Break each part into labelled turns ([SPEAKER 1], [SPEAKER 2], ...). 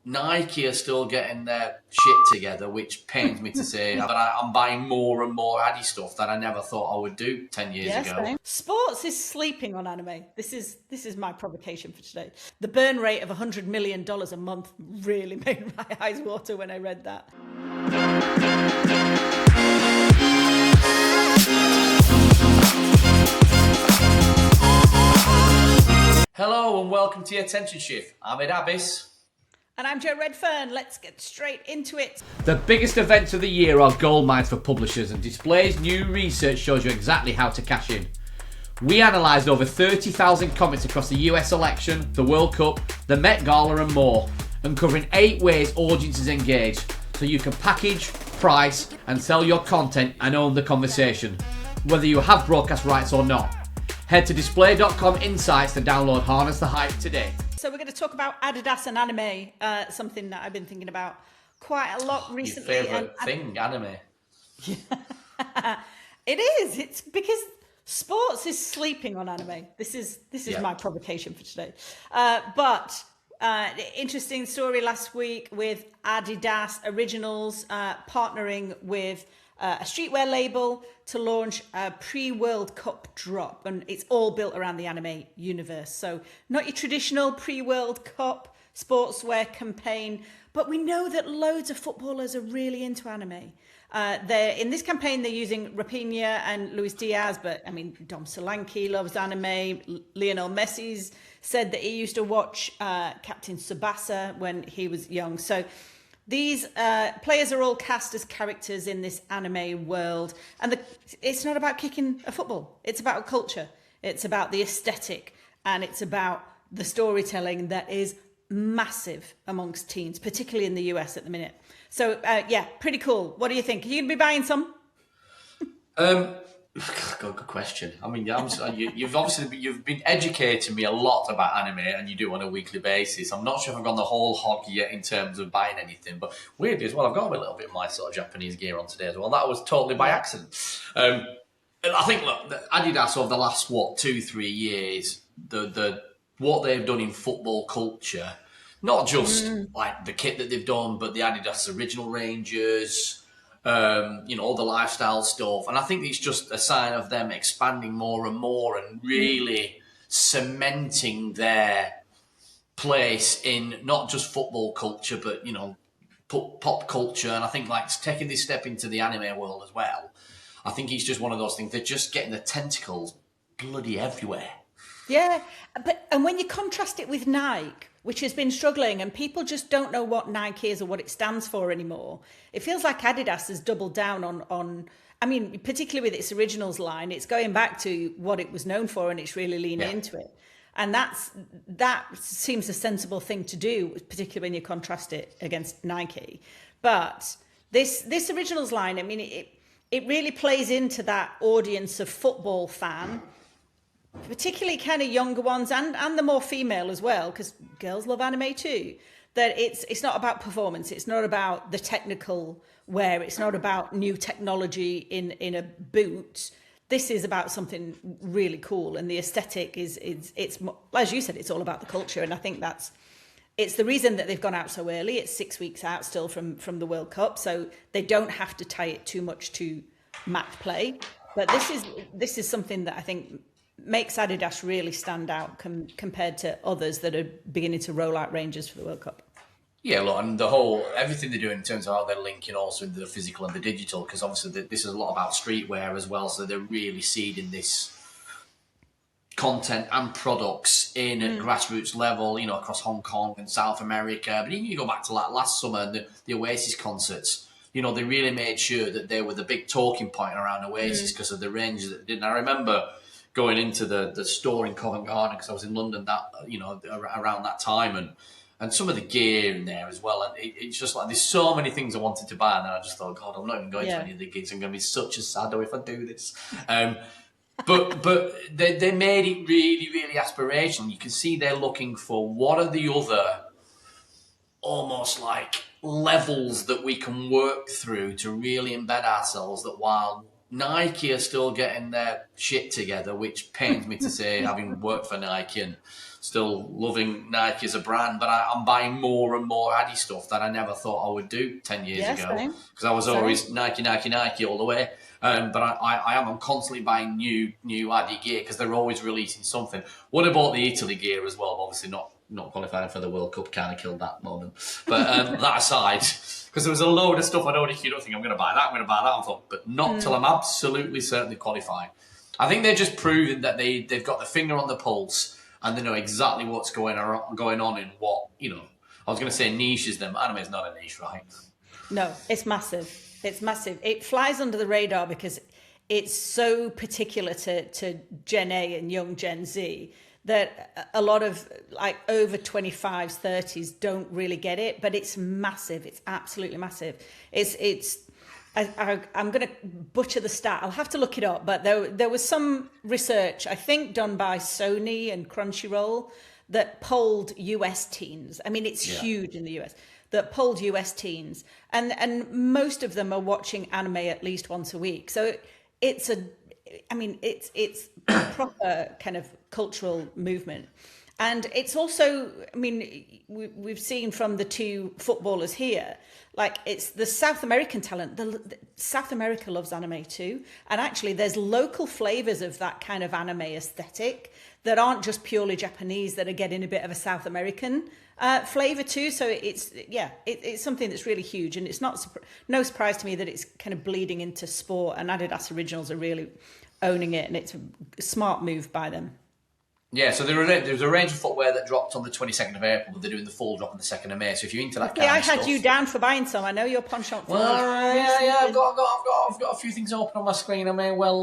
[SPEAKER 1] Nike are still getting their shit together, which pains me to say, but I'm buying more and more Adi stuff that I never thought I would do 10 years ago.
[SPEAKER 2] Same. Sports is sleeping on anime. This is my provocation for today. The burn rate of $100 million a month really made my eyes water when I read that.
[SPEAKER 1] Hello and welcome to your Attention Shift. I'm Ed Abyss.
[SPEAKER 2] And I'm Joe Redfern. Let's get straight into it.
[SPEAKER 3] The biggest events of the year are gold mines for publishers, and Display's new research shows you exactly how to cash in. We analysed over 30,000 comments across the US election, the World Cup, the Met Gala and more, uncovering 8 ways audiences engage, so you can package, price and sell your content and own the conversation, whether you have broadcast rights or not. Head to display.com insights to download Harness the Hype today.
[SPEAKER 2] So we're going to talk about Adidas and anime, something that I've been thinking about quite a lot recently.
[SPEAKER 1] Your favourite thing, anime.
[SPEAKER 2] It is. It's because sports is sleeping on anime. This is my provocation for today. But interesting story last week with Adidas Originals partnering with a streetwear label to launch a pre-World Cup drop, and it's all built around the anime universe. So not your traditional pre-World Cup sportswear campaign, but we know that loads of footballers are really into anime. In this campaign, they're using Raphinha and Luis Diaz, but I mean, Dom Solanke loves anime. Lionel Messi's said that he used to watch Captain Tsubasa when he was young. So these players are all cast as characters in this anime world. And it's not about kicking a football. It's about culture. It's about the aesthetic. And it's about the storytelling that is massive amongst teens, particularly in the US at the minute. So, yeah, pretty cool. What do you think? Are you going to be buying some?
[SPEAKER 1] Good question. I mean, you've been educating me a lot about anime, and you do on a weekly basis. I'm not sure if I've gone the whole hog yet in terms of buying anything, but weirdly as well, I've got a little bit of my sort of Japanese gear on today as well. That was totally by accident. I think, look, Adidas over the last 2-3 years, the what they've done in football culture, not just like the kit that they've done, but the Adidas original ranges. All the lifestyle stuff. And I think it's just a sign of them expanding more and more and really cementing their place in not just football culture, but, pop culture. And I think like taking this step into the anime world as well, I think it's just one of those things. They're just getting the tentacles bloody everywhere.
[SPEAKER 2] Yeah, and when you contrast it with Nike, which has been struggling, and people just don't know what Nike is or what it stands for anymore, it feels like Adidas has doubled down on I mean, particularly with its Originals line, it's going back to what it was known for, and it's really leaning into it. And that seems a sensible thing to do, particularly when you contrast it against Nike. But this Originals line, I mean, it really plays into that audience of football fan, particularly kind of younger ones and the more female as well, because girls love anime too, that it's not about performance, it's not about the technical wear, it's not about new technology in a boot. This is about something really cool, and the aesthetic is as you said, it's all about the culture. And I think it's the reason that they've gone out so early. It's 6 weeks out still from the World Cup, so they don't have to tie it too much to match play. But this is something that I think makes Adidas really stand out compared to others that are beginning to roll out ranges for the World Cup.
[SPEAKER 1] Yeah, look, and everything they're doing in terms of how they're linking also into the physical and the digital, because obviously this is a lot about streetwear as well, so they're really seeding this content and products in at grassroots level, across Hong Kong and South America. But even you go back to like last summer and the Oasis concerts, they really made sure that they were the big talking point around Oasis because of the ranges that they did. And I remember going into the store in Covent Garden because I was in London around that time, and some of the gear in there as well. And it's just like there's so many things I wanted to buy, and then I just thought, God, I'm not even going to any of the gigs. I'm going to be such a saddo if I do this. But they made it really, really aspirational. You can see they're looking for what are the other almost like levels that we can work through to really embed ourselves, that while Nike are still getting their shit together, which pains me to say, having worked for Nike and still loving Nike as a brand, but I'm buying more and more Adi stuff that I never thought I would do 10 years ago, because I was always Nike all the way. But I'm constantly buying new Adi gear because they're always releasing something. Would have bought the Italy gear as well, obviously not qualifying for the World Cup, kind of killed that moment. But that aside, because there was a load of stuff I don't think I'm going to buy that, I thought, but not till I'm absolutely certainly qualified. I think they're just proving that they've got the finger on the pulse and they know exactly what's going on in what, I was going to say niches them. Anime is not a niche, right?
[SPEAKER 2] No, it's massive. It's massive. It flies under the radar because it's so particular to Gen A and young Gen Z that a lot of like over 25s, 30s don't really get it, but it's massive. It's absolutely massive. I'm going to butcher the stat. I'll have to look it up, but there was some research, I think done by Sony and Crunchyroll, that polled US teens. I mean, it's huge in the US. That polled US teens, and most of them are watching anime at least once a week. So it's a proper kind of cultural movement. And it's also, I mean, we've seen from the two footballers here, like it's the South American talent. South America loves anime too. And actually there's local flavors of that kind of anime aesthetic that aren't just purely Japanese, that are getting a bit of a South American flavor too. So it's something that's really huge. And it's no surprise to me that it's kind of bleeding into sport, and Adidas Originals are really owning it. And it's a smart move by them.
[SPEAKER 1] Yeah, so there's a range of footwear that dropped on the 22nd of April, but they're doing the full drop on the 2nd of May. So if you're into that kind of stuff...
[SPEAKER 2] I had you down for buying some. I know you're penchant for...
[SPEAKER 1] Well, yeah, I've got a few things open on my screen. I may well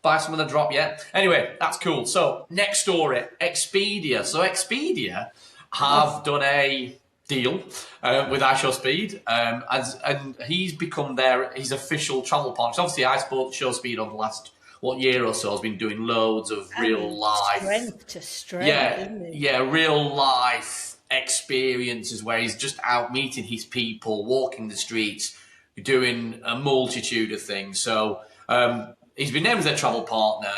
[SPEAKER 1] buy some of the drop yet. Anyway, that's cool. So next story, Expedia. So Expedia have done a deal with iShowSpeed, and he's become his official travel partner. So obviously, iShowSpeed over the last year or so has been doing loads of real life
[SPEAKER 2] strength to strength, isn't it?
[SPEAKER 1] Real life experiences where he's just out meeting his people, walking the streets, doing a multitude of things. So he's been named as their travel partner.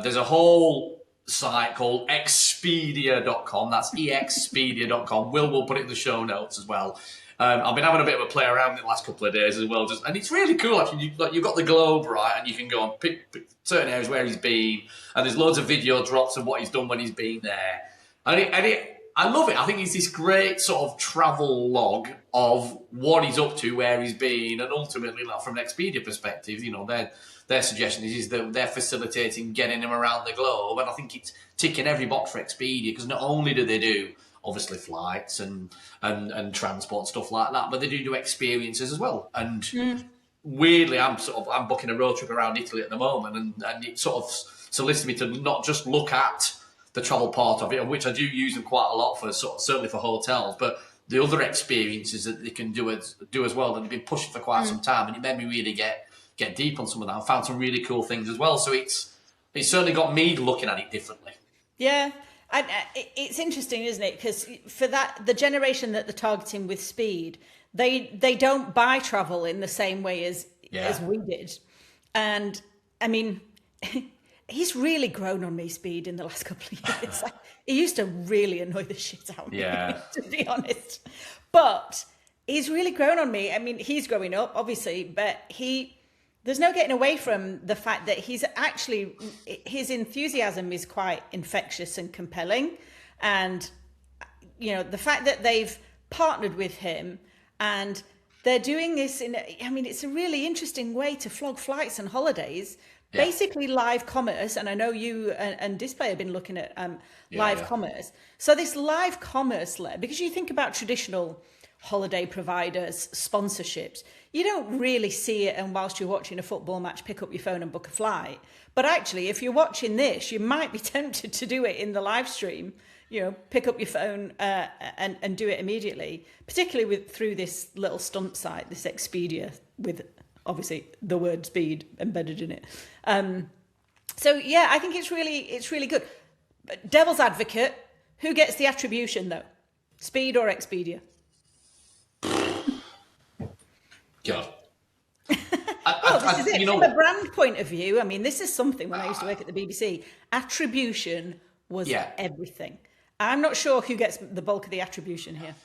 [SPEAKER 1] There's a whole site called Expedia.com. That's expedia.com. We'll put it in the show notes as well. I've been having a bit of a play around in the last couple of days as well, and it's really cool. Actually, you've got the globe, right, and you can go and pick certain areas where he's been, and there's loads of video drops of what he's done when he's been there, I love it. I think it's this great sort of travel log of what he's up to, where he's been, and ultimately, like, from an Expedia perspective, their suggestion is that they're facilitating getting him around the globe, and I think it's ticking every box for Expedia, because not only do they do obviously flights and transport and stuff like that, but they do experiences as well. And weirdly, I'm booking a road trip around Italy at the moment, and it sort of solicits me to not just look at the travel part of it, which I do use them quite a lot for, certainly for hotels, but the other experiences that they can do as well that they've been pushing for quite some time, and it made me really get deep on some of that. I found some really cool things as well, so it's certainly got me looking at it differently.
[SPEAKER 2] Yeah. And it's interesting, isn't it? Because for the generation that they're targeting with Speed, they don't buy travel in the same way as we did. And I mean, he's really grown on me, Speed, in the last couple of years. He used to really annoy the shit out of me, to be honest. But he's really grown on me. I mean, he's growing up, obviously, but there's no getting away from the fact that his enthusiasm is quite infectious and compelling. And, the fact that they've partnered with him and they're doing this it's a really interesting way to flog flights and holidays, basically live commerce. And I know you and Display have been looking at live commerce. So this live commerce because you think about traditional holiday providers, sponsorships, you don't really see it, and whilst you're watching a football match, pick up your phone and book a flight. But actually, if you're watching this, you might be tempted to do it in the live stream, pick up your phone and do it immediately, particularly through this little stunt site, this Expedia, with obviously the word speed embedded in it. I think it's really good. But devil's advocate, who gets the attribution though? Speed or Expedia?
[SPEAKER 1] God.
[SPEAKER 2] This is it. From a brand point of view, I mean, this is something when I used to work at the BBC. Attribution was everything. I'm not sure who gets the bulk of the attribution here.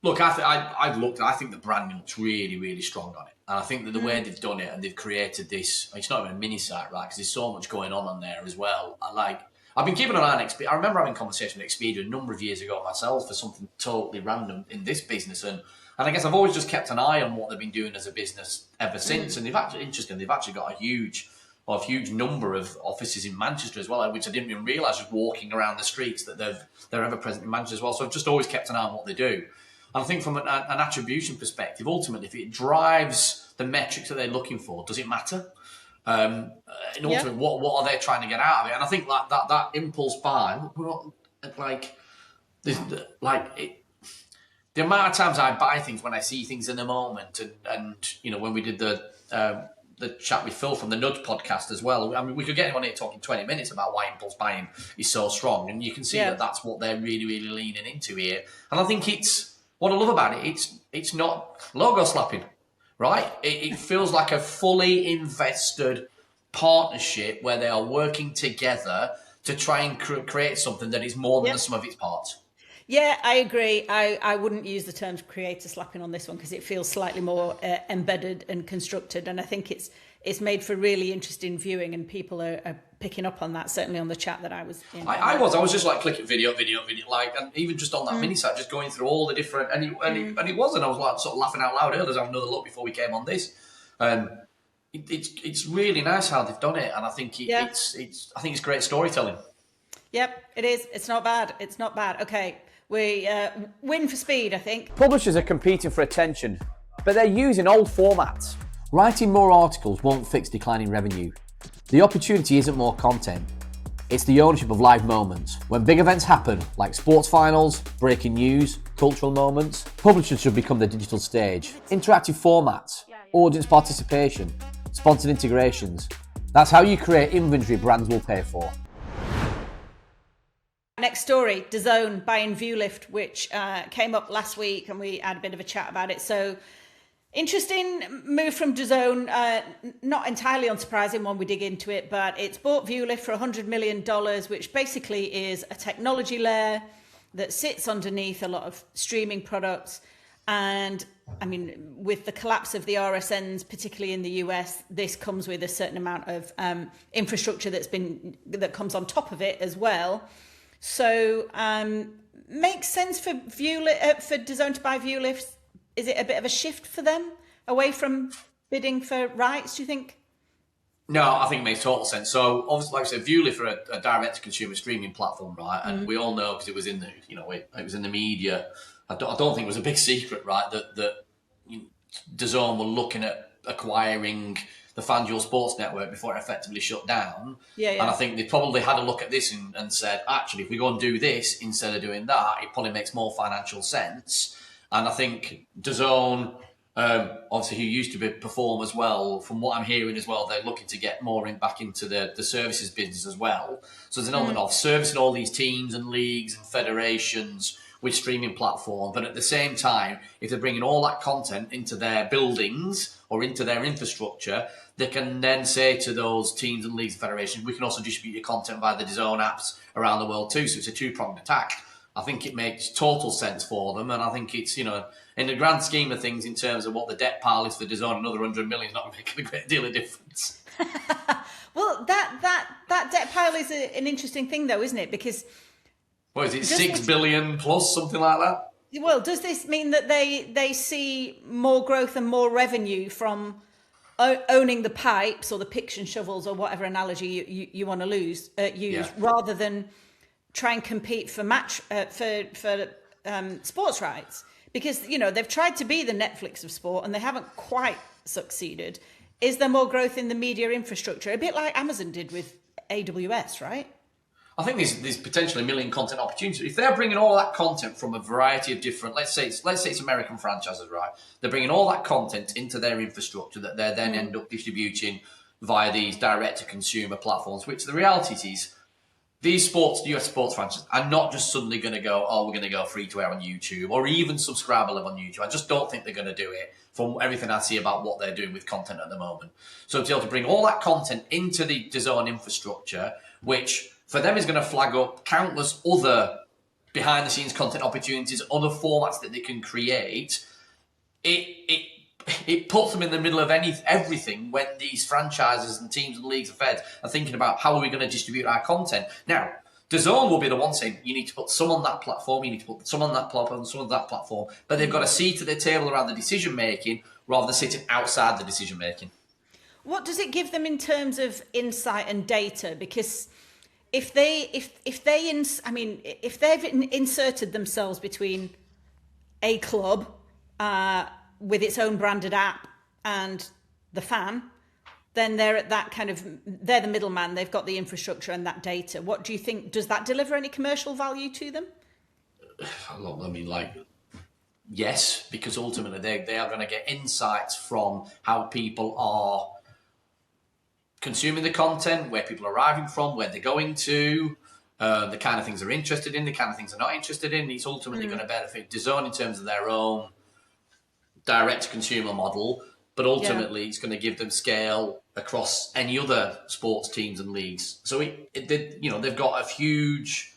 [SPEAKER 1] Look, I've looked. I think the branding looks really, really strong on it, and I think that the way they've done it and they've created this. It's not even a mini site, right? Because there's so much going on there as well. I've been keeping an eye on Expedia. I remember having a conversation with Expedia a number of years ago myself for something totally random in this business, and I guess I've always just kept an eye on what they've been doing as a business ever since. And they've actually got a huge number of offices in Manchester as well, which I didn't even realise just walking around the streets that they're ever present in Manchester as well. So I've just always kept an eye on what they do. And I think from an attribution perspective, ultimately, if it drives the metrics that they're looking for, does it matter? And ultimately, what are they trying to get out of it? And I think that impulse buy, the amount of times I buy things when I see things in the moment, and when we did the chat with Phil from the Nudge podcast as well. I mean, we could get him on here talking 20 minutes about why impulse buying is so strong, and you can see that that's what they're really, really leaning into here. And I think what I love about it, it's not logo slapping, right? It feels like a fully invested partnership where they are working together to try and create something that is more than the sum of its parts.
[SPEAKER 2] Yeah, I agree. I wouldn't use the term creator slapping on this one because it feels slightly more embedded and constructed, and I think it's made for really interesting viewing, and people are picking up on that, certainly on the chat that I was in.
[SPEAKER 1] I was just like clicking video, and even just on that mini site, just going through all the different, and it was, and I was like sort of laughing out loud earlier. Let's have another look before we came on this. It's really nice how they've done it, and I think it's great storytelling.
[SPEAKER 2] Yep, it is. It's not bad. It's not bad. Okay, we win for speed, I think.
[SPEAKER 3] Publishers are competing for attention, but they're using old formats. Writing more articles won't fix declining revenue. The opportunity isn't more content. It's the ownership of live moments. When big events happen, like sports finals, breaking news, cultural moments, publishers should become the digital stage. Interactive formats, audience participation, sponsored integrations. That's how you create inventory brands will pay for.
[SPEAKER 2] Next story, DAZN buying ViewLift, which came up last week, and we had a bit of a chat about it. So, interesting move from DAZN, not entirely unsurprising when we dig into it, but it's bought ViewLift for $100 million, which basically is a technology layer that sits underneath a lot of streaming products. And I mean, with the collapse of the RSNs, particularly in the US, this comes with a certain amount of infrastructure that comes on top of it as well. So makes sense for DAZN to buy ViewLift. Is it a bit of a shift for them away from bidding for rights, do you think?
[SPEAKER 1] No, I think it makes total sense. So obviously, like I said, ViewLift are a direct-to-consumer streaming platform, right? And we all know, because it was in the it was in the media. I don't think it was a big secret, right, that DAZN were looking at acquiring the FanDuel Sports Network before it effectively shut down. And I think they probably had a look at this and said, actually, if we go and do this instead of doing that, it probably makes more financial sense. And I think DAZN, obviously, who used to perform as well, from what I'm hearing as well, they're looking to get more back into the services business as well. So there's an element of servicing all these teams and leagues and federations with streaming platform, but at the same time, if they're bringing all that content into their buildings or into their infrastructure, they can then say to those teams and leagues and federations, we can also distribute your content via the DAZN apps around the world too. So it's a two-pronged attack. I think it makes total sense for them, and I think it's, in the grand scheme of things, in terms of what the debt pile is for DAZN, another 100 million is not making a great deal of difference.
[SPEAKER 2] Well, that debt pile is an interesting thing, though, isn't it? Because
[SPEAKER 1] what is it, 6 billion plus, something like that?
[SPEAKER 2] Well, does this mean that they see more growth and more revenue from owning the pipes or the picks and shovels, or whatever analogy you want to use, rather than try and compete for sports rights? Because they've tried to be the Netflix of sport and they haven't quite succeeded. Is there more growth in the media infrastructure, a bit like Amazon did with AWS, right?
[SPEAKER 1] I think there's potentially a million content opportunities. If they're bringing all that content from a variety of different, let's say it's American franchises, right? They're bringing all that content into their infrastructure that they then end up distributing via these direct-to-consumer platforms, which the reality is, these US sports franchises are not just suddenly going to go, we're going to go free to air on YouTube or even subscriber level on YouTube. I just don't think they're going to do it from everything I see about what they're doing with content at the moment. So to be able to bring all that content into the DAZN infrastructure, which for them is going to flag up countless other behind the scenes content opportunities, other formats that they can create. It puts them in the middle of everything when these franchises and teams and leagues and feds are thinking about how are we going to distribute our content. Now, DAZN will be the one saying you need to put some on that platform, you need to put some on that platform, some on that platform, but they've got a seat at the table around the decision making rather than sitting outside the decision making.
[SPEAKER 2] What does it give them in terms of insight and data? Because if they've inserted themselves between a club with its own branded app and the fan, then they're at that they're the middleman. They've got the infrastructure and that data. What do you think? Does that deliver any commercial value to them?
[SPEAKER 1] Yes, because ultimately they are going to get insights from how people are consuming the content, where people are arriving from, where they're going to, the kind of things they're interested in, the kind of things they're not interested in. It's ultimately going to benefit DAZN in terms of their own direct-to-consumer model, but ultimately it's going to give them scale across any other sports teams and leagues. So they've got a huge.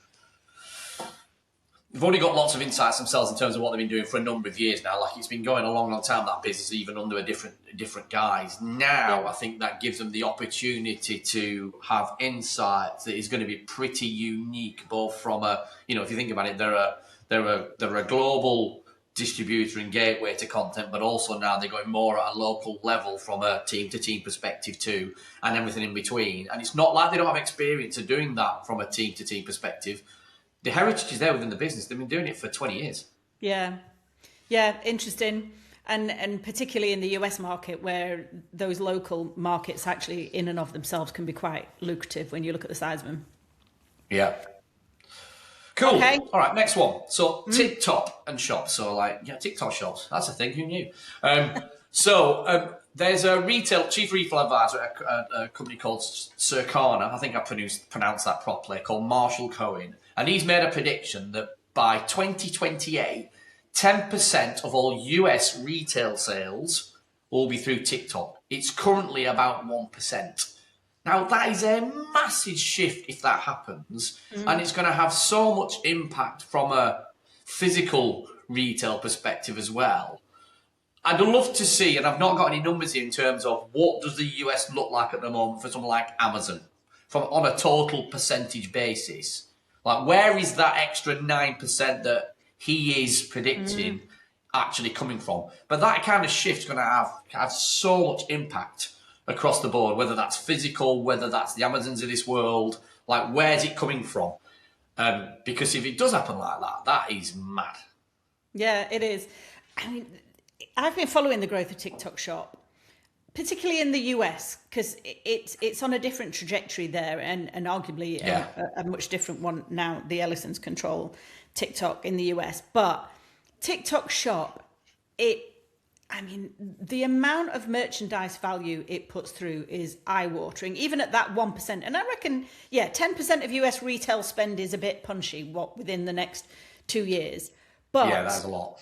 [SPEAKER 1] They've already got lots of insights themselves in terms of what they've been doing for a number of years now. Like, it's been going a long, long time, that business, even under a different guise. Now, I think that gives them the opportunity to have insights that is going to be pretty unique, both from if you think about it, they're a global distributor and gateway to content, but also now they're going more at a local level from a team-to-team perspective too, and everything in between. And it's not like they don't have experience of doing that from a team-to-team perspective. The heritage is there within the business. They've been doing it for 20 years. Yeah,
[SPEAKER 2] interesting. And particularly in the US market, where those local markets actually in and of themselves can be quite lucrative when you look at the size of them.
[SPEAKER 1] Yeah. Cool.
[SPEAKER 2] Okay.
[SPEAKER 1] All right, next one. So TikTok and shops. So TikTok shops. That's a thing. Who knew? There's a chief retail advisor at a company called Circana. I think I pronounced that properly. Called Marshall Cohen, and he's made a prediction that by 2028, 10% of all US retail sales will be through TikTok. It's currently about 1%. Now, that is a massive shift if that happens, and it's going to have so much impact from a physical retail perspective as well. I'd love to see, and I've not got any numbers here in terms of what does the US look like at the moment for someone like Amazon, on a total percentage basis. Like, where is that extra 9% that he is predicting actually coming from? But that kind of shift's going to have so much impact across the board, whether that's physical, whether that's the Amazons of this world. Like, where's it coming from? Because if it does happen like that, that is mad.
[SPEAKER 2] Yeah, it is. I mean, I've been following the growth of TikTok Shop, particularly in the US, because it's on a different trajectory there, and arguably a much different one now. The Ellisons control TikTok in the US, but TikTok Shop, the amount of merchandise value it puts through is eye-watering, even at that 1%. And I reckon, 10% of US retail spend is a bit punchy, within the next 2 years. But
[SPEAKER 1] yeah, that's a lot.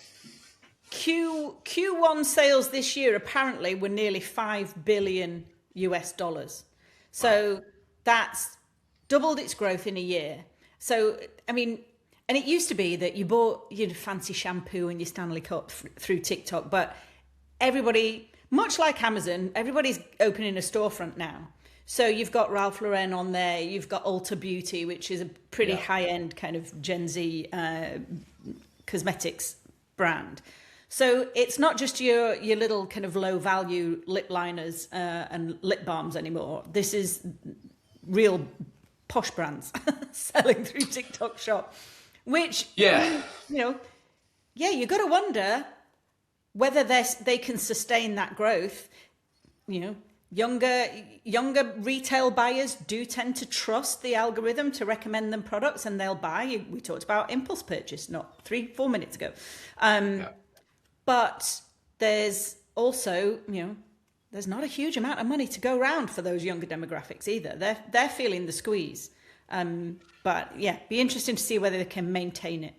[SPEAKER 2] Q1 sales this year apparently were nearly $5 billion US dollars. So that's doubled its growth in a year. So, and it used to be that you bought your fancy shampoo and your Stanley Cup through TikTok, but everybody, much like Amazon, everybody's opening a storefront now. So you've got Ralph Lauren on there, you've got Ulta Beauty, which is a pretty high-end kind of Gen Z cosmetics brand. So it's not just your little kind of low-value lip liners and lip balms anymore. This is real posh brands selling through TikTok Shop, which, you've got to wonder whether they can sustain that growth. Younger retail buyers do tend to trust the algorithm to recommend them products, and they'll buy. We talked about impulse purchase not 3-4 minutes ago. But there's also, there's not a huge amount of money to go around for those younger demographics either. They're feeling the squeeze. But be interesting to see whether they can maintain it.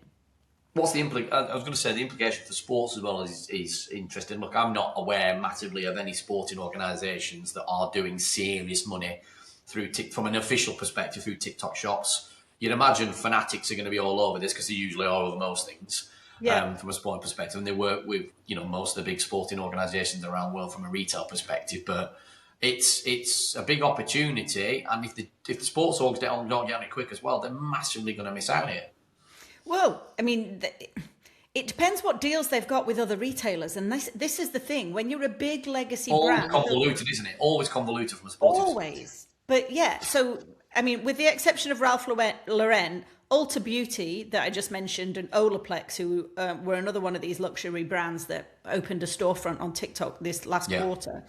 [SPEAKER 1] What's the I was going to say the implication for sports as well is interesting. Look, I'm not aware massively of any sporting organisations that are doing serious money from an official perspective through TikTok shops. You'd imagine fanatics are going to be all over this because they usually are over most things. From a sporting perspective, and they work with most of the big sporting organisations around the world from a retail perspective. But it's a big opportunity, and if the sports orgs don't get on it quick as well, they're massively going to miss out here.
[SPEAKER 2] Well, I mean, it depends what deals they've got with other retailers, and this is the thing. When you're a big legacy brand,
[SPEAKER 1] always convoluted, isn't it? Always convoluted from a sporting
[SPEAKER 2] always. But yeah, so I mean, with the exception of Ralph Lauren, Ulta Beauty that I just mentioned, and Olaplex, who were another one of these luxury brands that opened a storefront on TikTok this last quarter.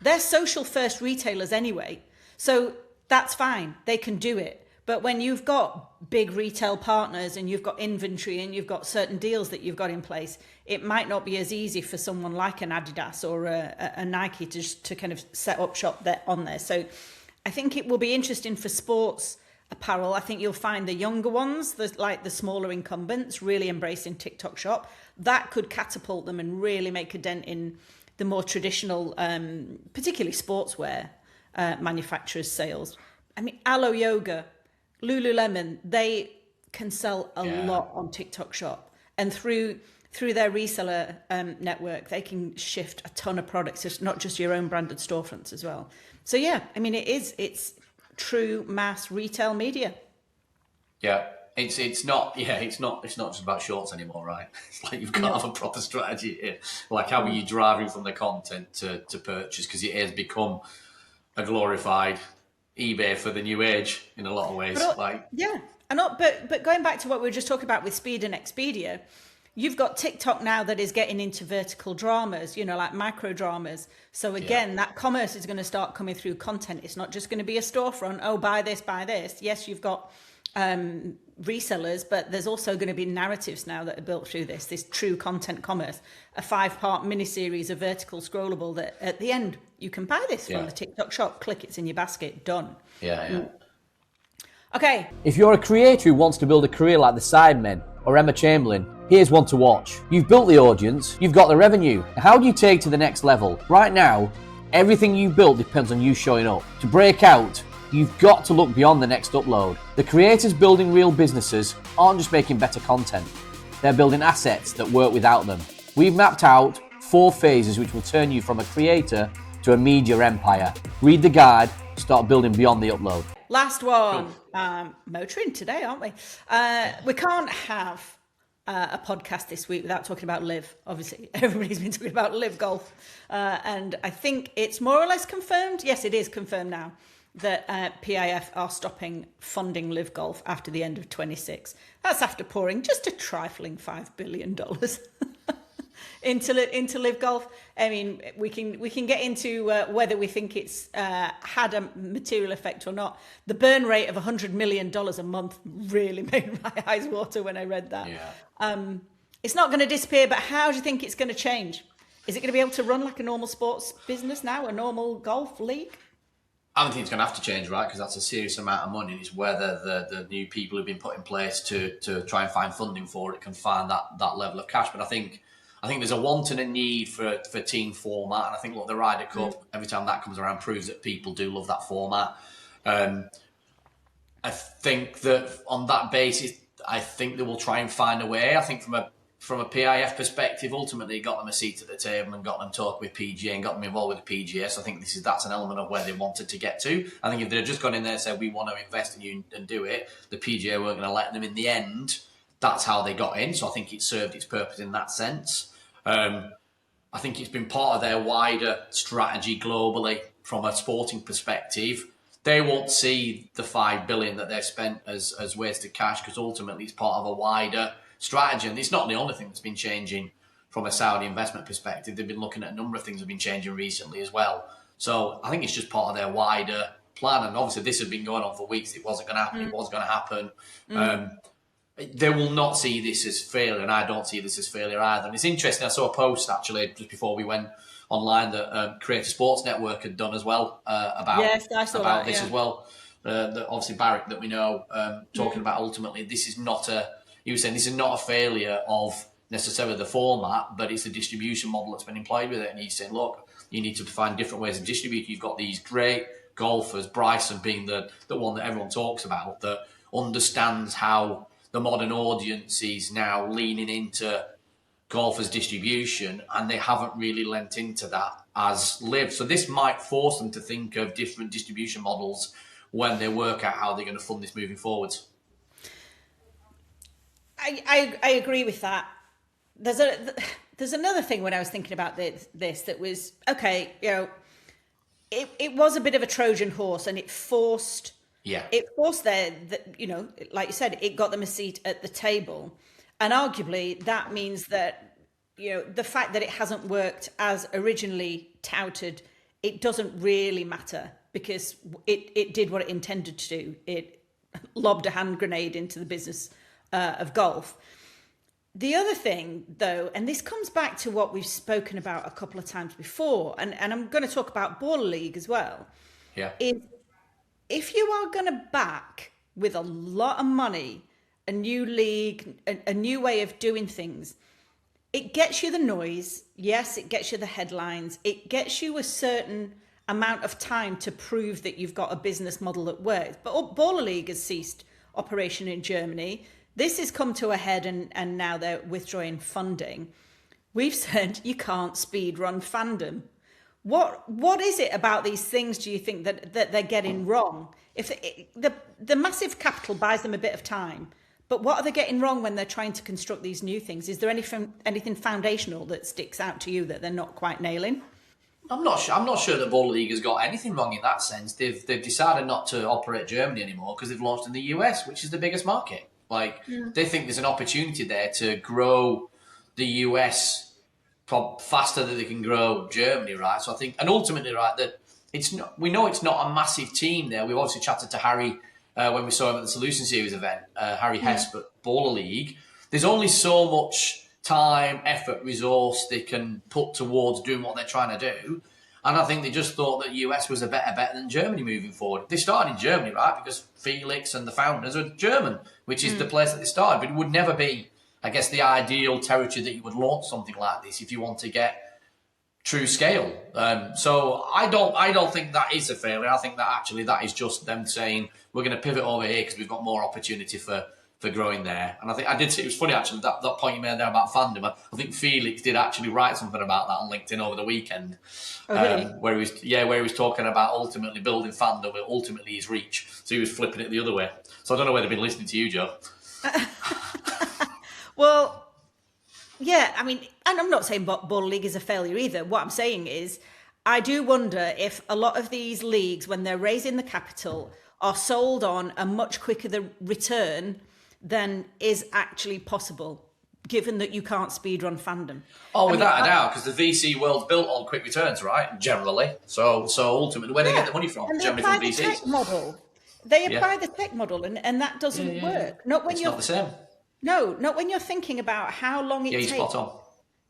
[SPEAKER 2] They're social first retailers anyway, so that's fine. They can do it. But when you've got big retail partners and you've got inventory and you've got certain deals that you've got in place, it might not be as easy for someone like an Adidas or a Nike to kind of set up shop on there. So I think it will be interesting for sports apparel. I think you'll find the younger ones, like the smaller incumbents, really embracing TikTok shop. That could catapult them and really make a dent in the more traditional, particularly sportswear manufacturers' sales. I mean, Alo Yoga, Lululemon, they can sell a lot on TikTok shop, and through their reseller network, they can shift a ton of products. It's not just your own branded storefronts as well. So yeah, I mean, it's true mass retail media.
[SPEAKER 1] Yeah, it's not just about shorts anymore, right? It's like you've got to have a proper strategy here. Like, how are you driving from the content to purchase? Because it has become a glorified eBay for the new age in a lot of ways.
[SPEAKER 2] But going back to what we were just talking about with Speed and Expedia, you've got TikTok now that is getting into vertical dramas, like micro dramas. So again, that commerce is going to start coming through content. It's not just going to be a storefront. Oh, buy this, buy this. Yes, you've got resellers, but there's also going to be narratives now that are built through this true content commerce, a 5-part miniseries of vertical scrollable that at the end you can buy this from the TikTok shop, click, it's in your basket, done. Okay.
[SPEAKER 4] If you're a creator who wants to build a career like the Sidemen or Emma Chamberlain, here's one to watch. You've built the audience, you've got the revenue. How do you take to the next level? Right now, everything you built depends on you showing up. To break out, you've got to look beyond the next upload. The creators building real businesses aren't just making better content. They're building assets that work without them. We've mapped out 4 phases which will turn you from a creator to a media empire. Read the guide, start building beyond the upload.
[SPEAKER 2] Last one. Motoring today, aren't we? We can't have a podcast this week without talking about LIV. Obviously, everybody's been talking about LIV Golf. And I think it's more or less confirmed. Yes, it is confirmed now that PIF are stopping funding LIV Golf after the end of 26. That's after pouring just a trifling $5 billion into LIV Golf. I mean, we can get into whether we think it's had a material effect or not. The burn rate of $100 million a month really made my eyes water when I read that. It's not going to disappear, but how do you think it's going to change? Is it going to be able to run like a normal sports business now, a normal golf league?
[SPEAKER 1] I don't think it's going to have to change, right? Because that's a serious amount of money. It's whether the new people who've been put in place to try and find funding for it can find that level of cash. But I think there's a want and a need for team format. And I think, look, the Ryder Cup, every time that comes around, proves that people do love that format. I think that on that basis, I think they will try and find a way. I think from a PIF perspective, ultimately got them a seat at the table and got them talking with PGA and got them involved with the PGA. So I think that's an element of where they wanted to get to. I think if they'd just gone in there and said, we want to invest in you and do it, the PGA weren't going to let them in the end. That's how they got in. So I think it served its purpose in that sense. I think it's been part of their wider strategy globally from a sporting perspective. They won't see the $5 billion that they've spent as wasted cash because ultimately it's part of a wider strategy. And it's not the only thing that's been changing from a Saudi investment perspective. They've been looking at a number of things that have been changing recently as well. So I think it's just part of their wider plan. And obviously this had been going on for weeks. It wasn't going to happen. It was going to happen. They will not see this as failure, and I don't see this as failure either. And it's interesting, I saw a post actually just before we went online that Creator Sports Network had done as well about this as well. Obviously Barrick that we know talking about ultimately this is not he was saying this is not a failure of necessarily the format, but it's the distribution model that's been employed with it. And he's saying, look, you need to find different ways of distributing. You've got these great golfers, Bryson being the one that everyone talks about, that understands how the modern audience is now leaning into golfers' distribution, and they haven't really lent into that as LIV. So this might force them to think of different distribution models when they work out how they're going to fund this moving forwards.
[SPEAKER 2] I agree with that. There's another thing when I was thinking about this that was, okay, you know, it was a bit of a Trojan horse, and it forced that, you know, like you said, it got them a seat at the table. And arguably that means that, you know, the fact that it hasn't worked as originally touted, it doesn't really matter, because it did what it intended to do. It lobbed a hand grenade into the business of golf. The other thing, though, and this comes back to what we've spoken about a couple of times before, and I'm going to talk about Baller League as well, is if you are going to back with a lot of money a new league, a new way of doing things, it gets you the noise. Yes, it gets you the headlines. It gets you a certain amount of time to prove that you've got a business model that works. But Baller League has ceased operation in Germany. This has come to a head, and now they're withdrawing funding. We've said you can't speed run fandom. What is it about these things, do you think, that they're getting wrong? If the massive capital buys them a bit of time, but what are they getting wrong when they're trying to construct these new things? Is there anything foundational that sticks out to you that they're not quite nailing?
[SPEAKER 1] I'm not sure that Baller League has got anything wrong in that sense. They've decided not to operate Germany anymore because they've launched in the US, which is the biggest market. They think there's an opportunity there to grow the US faster than they can grow Germany, right? So I think, and ultimately, right, that we know it's not a massive team there. We've obviously chatted to Harry when we saw him at the Solution Series event, Harry Hesp at Baller League. There's only so much time, effort, resource they can put towards doing what they're trying to do. And I think they just thought that US was a better bet than Germany moving forward. They started in Germany, right? Because Felix and the founders are German, which is the place that they started. But it would never be, I guess, the ideal territory that you would launch something like this if you want to get true scale. So I don't think that is a failure. I think that actually that is just them saying we're going to pivot over here because we've got more opportunity for growing there. And I think I did see, it was funny actually, that point you made there about fandom. I think Felix did actually write something about that on LinkedIn over the weekend.
[SPEAKER 2] Oh, really?
[SPEAKER 1] Where he was talking about ultimately building fandom, ultimately his reach. So he was flipping it the other way. So I don't know whether they've been listening to you, Joe.
[SPEAKER 2] Well, yeah, I mean, and I'm not saying Baller League is a failure either. What I'm saying is, I do wonder if a lot of these leagues, when they're raising the capital, are sold on a much quicker return than is actually possible, given that you can't speedrun fandom.
[SPEAKER 1] Oh, without a doubt, because the VC world's built on quick returns, right? Generally. So ultimately, where do they get the money from?
[SPEAKER 2] And they
[SPEAKER 1] Generally
[SPEAKER 2] apply
[SPEAKER 1] from
[SPEAKER 2] the
[SPEAKER 1] VCs.
[SPEAKER 2] tech model. They apply the tech model, and that doesn't work. Not when
[SPEAKER 1] it's
[SPEAKER 2] you're
[SPEAKER 1] not the same.
[SPEAKER 2] No, not when you're thinking about how long it
[SPEAKER 1] You're
[SPEAKER 2] takes
[SPEAKER 1] spot on.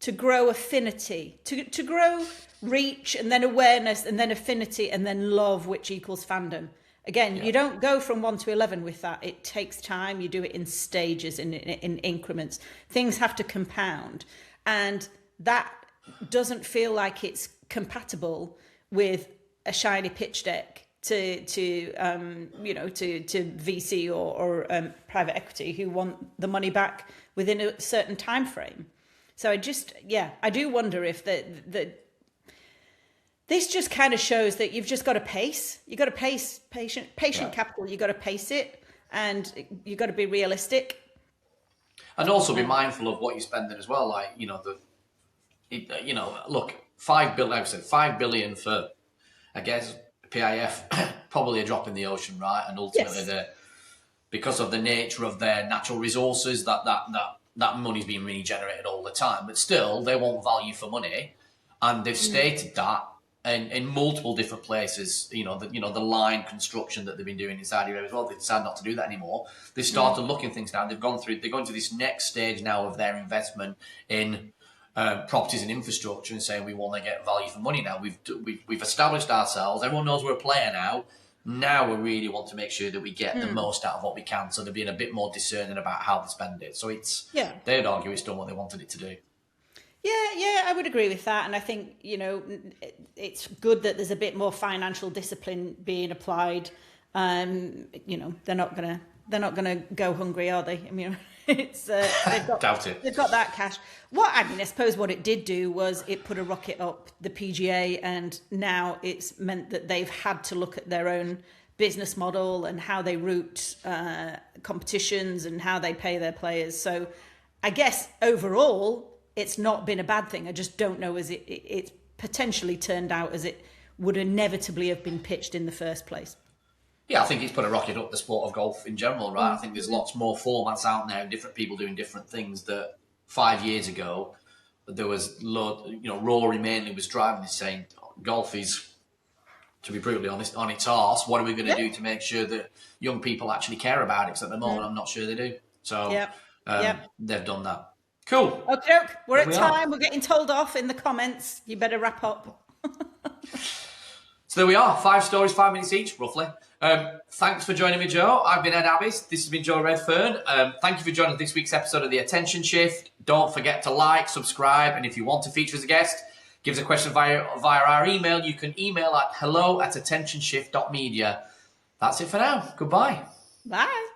[SPEAKER 2] to grow affinity, to grow reach, and then awareness, and then affinity, and then love, which equals fandom. Again, you don't go from 1 to 11 with that. It takes time. You do it in stages, in increments. Things have to compound. And that doesn't feel like it's compatible with a shiny pitch deck to VC or private equity who want the money back within a certain time frame. So I do wonder if this just kind of shows that you've just got to pace. You've got to pace patient capital. You've got to pace it, and you've got to be realistic.
[SPEAKER 1] And also be mindful of what you're spending as well. Like, look, 5 billion, like I said, 5 billion for, I guess, PIF, probably a drop in the ocean, right? And ultimately, because of the nature of their natural resources, that money's being regenerated all the time. But still, they want value for money, and they've stated that in multiple different places. The line construction that they've been doing in Saudi Arabia as well. They decided not to do that anymore. They've started looking at things now. They're going to this next stage now of their investment in properties and infrastructure, and saying we want to get value for money now. We've established ourselves. Everyone knows we're a player now. Now we really want to make sure that we get the most out of what we can. So they're being a bit more discerning about how they spend it. So they'd argue it's done what they wanted it to do.
[SPEAKER 2] Yeah, I would agree with that. And I think, it's good that there's a bit more financial discipline being applied. They're not gonna go hungry, are they? I mean, it's
[SPEAKER 1] Doubt it.
[SPEAKER 2] They've got that cash. I suppose what it did do was it put a rocket up the PGA, and now it's meant that they've had to look at their own business model and how they route competitions and how they pay their players. So I guess overall, it's not been a bad thing. I just don't know as it's potentially turned out as it would inevitably have been pitched in the first place.
[SPEAKER 1] Yeah, I think it's put a rocket up the sport of golf in general, right? I think there's lots more formats out there, different people doing different things. That 5 years ago, there was Rory mainly was driving this, saying golf is, to be brutally honest, on its arse. What are we going to do to make sure that young people actually care about it? Because at the moment, I'm not sure they do. So they've done that. Cool.
[SPEAKER 2] Okay, we're at time. We're getting told off in the comments. You better wrap up.
[SPEAKER 1] So there we are. 5 stories, 5 minutes each, roughly. Thanks for joining me, Joe. I've been Ed Abbis. This has been Joe Redfern. Thank you for joining this week's episode of The Attention Shift. Don't forget to like, subscribe, and if you want to feature as a guest, give us a question via our email. You can email at hello@attentionshift.media. That's it for now. Goodbye.
[SPEAKER 2] Bye.